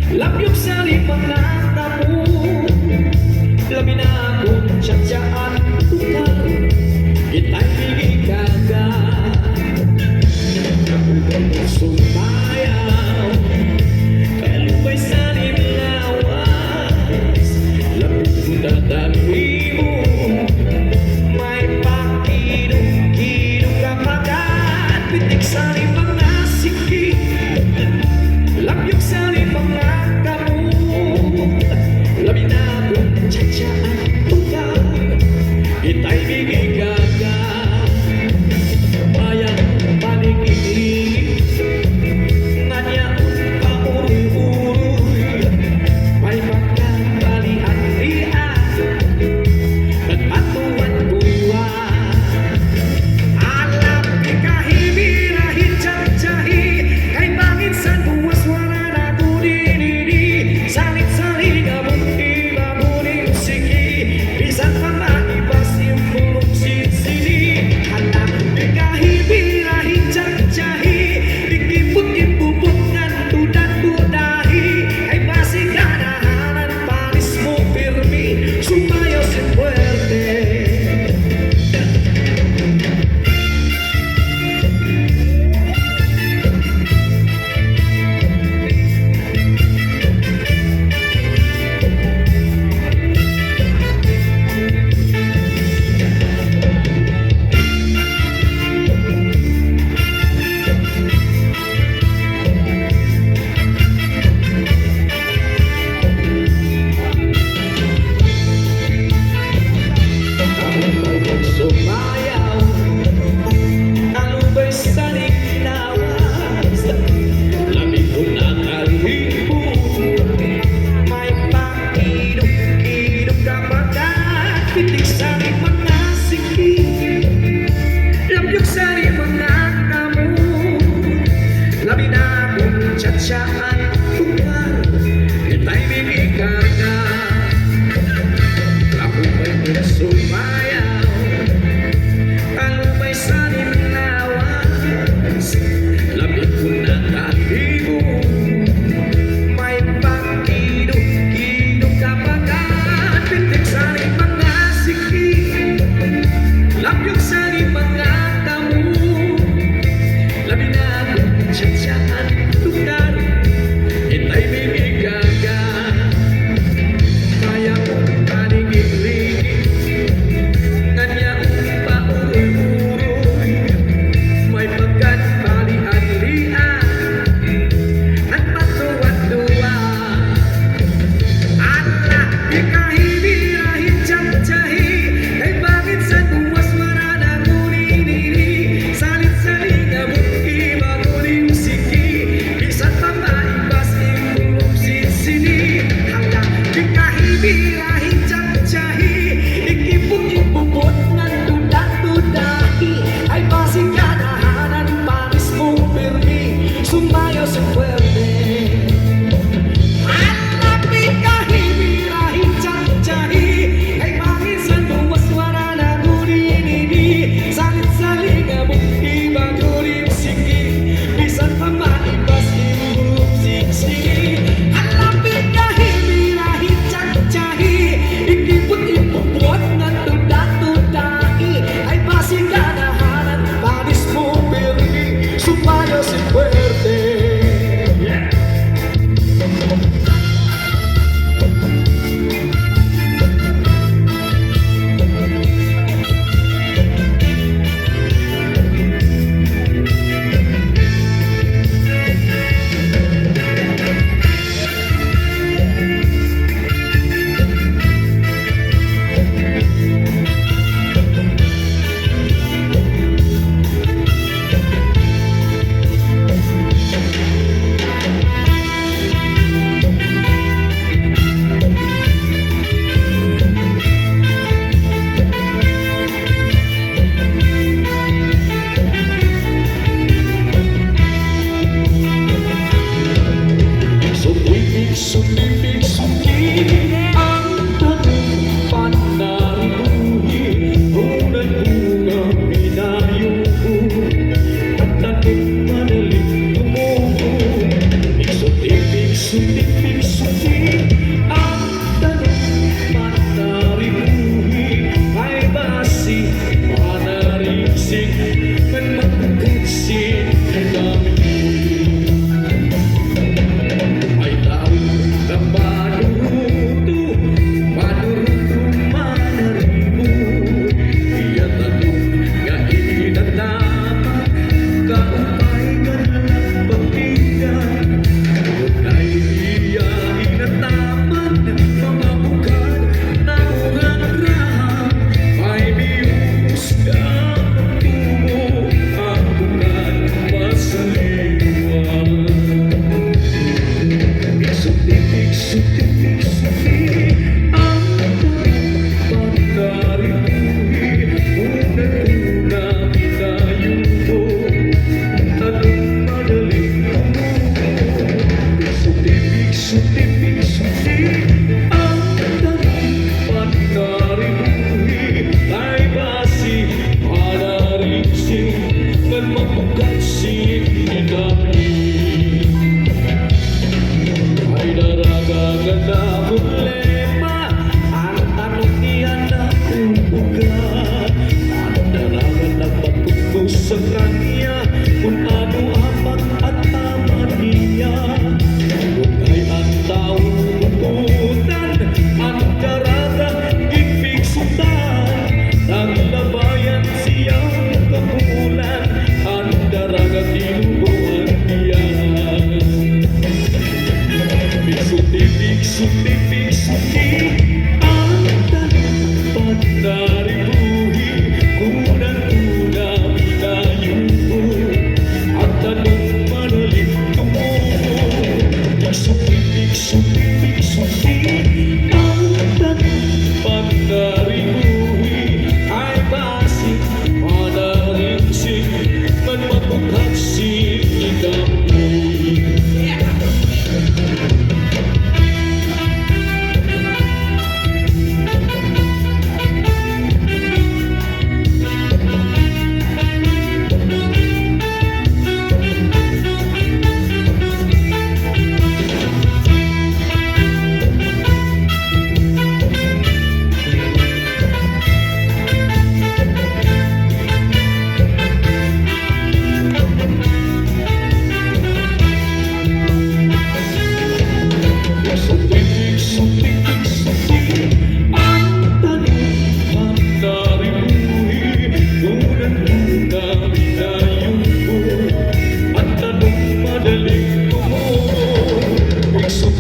Lamyok sa limang natamu, labi na akong tsatsaan tukal, kita'y bigikagan. Sumayaw, kalubay sa limlawas, labing dadami mo, may pakidong-kidong kapagan, pitik sa limang nasiki, lamyok sa limang natamu, labi na akong tsatsaan tukal, kita'y bigikagan. Bayang paligid nganya pauri-uri, may pagkabalian-lian nagpatuan-tuan. Alam di kahibirahin tsahi, kay bangin sa buwas wala na kudinidi, salit-saling among ibamuning sige, bisan pa maibas yung bulong sinsini. Alam di kahibirahin tsahi, ikipot-ipupot ng tudan-tudahi, ay basi ganahanan panis mo firme, sumayaw si puwerte. Sumayaw, kalubay sa limlawas, lamig ko na kalhibo, may pakidong-kidong kapagan, pitik sa limang nasiki, lamyok sa limang natamu, labi na akong tsatsaan tukal, kita'y bigikagan. Kalubay ko na sumayaw, kalubay sa limlawas, labing ko na kalibo, may pakidong-kidong kapagan, pitik sa limang nasiki, lamyok sa limang natamu, labi na akong tsatsaan tukal, kita'y bigikagan. Bayang paligid-ligid nganya pauri-uri, may pagkabalian-lian nagpatuan-tuan. Ala di kahibirahin tsahi, kay bangin sa buwas wala na kudinidi, salit-saling among ibamuning sige, bisan pa maibas yung sinsini. Ala di kahibirahin tsahi, ikipot-ipupot ng tudan-tudahi, ay basi ganahanan panis mong pirmi, sumayaw sa puwerte. Alam di kahibirahin tsahi, kay bangin sa buwas wala na kudinidi, salit-saling among ibamuning sige, bisan pa maibas yung sinsini. Alam di kahibirahin tsahi, ikipot-ipupot ng tudan-tudahi, ay basi ganahanan panis mo pirmi, sumayaw si puwerte. Sulit sukti ang tanong manaribuhi ay basi manariksik man magkaksin kami ay tao na maduruto maduruto manaribu iya tanong nga inatama kaupay ganang pagpingan ay iya inataman mga bukal na murang-rang ay biyos ka magtubo ang bukal masaliwan Iksuti ang pagkaribuhi una-una pinayubo tanong madaling Iksuti ang pagkaribuhi ay basi manariksik man magpagkasik inami ay daragangan na problema ang tanong niya na ubuga ang daragan na patubo sa kanya kung ano ang at tama niya kung ay ang taong puputan ang daraga ipigsutan ang labayan siyang kapulan ang daraga tinubuan niya Iksuti ang tanong pagkaribuhi unang-una pinayubo at tanong madaling tumubo Iksuti ang tanong pagkaribuhi ay basi manariksik man mapaghaksik ikamoy Iksuti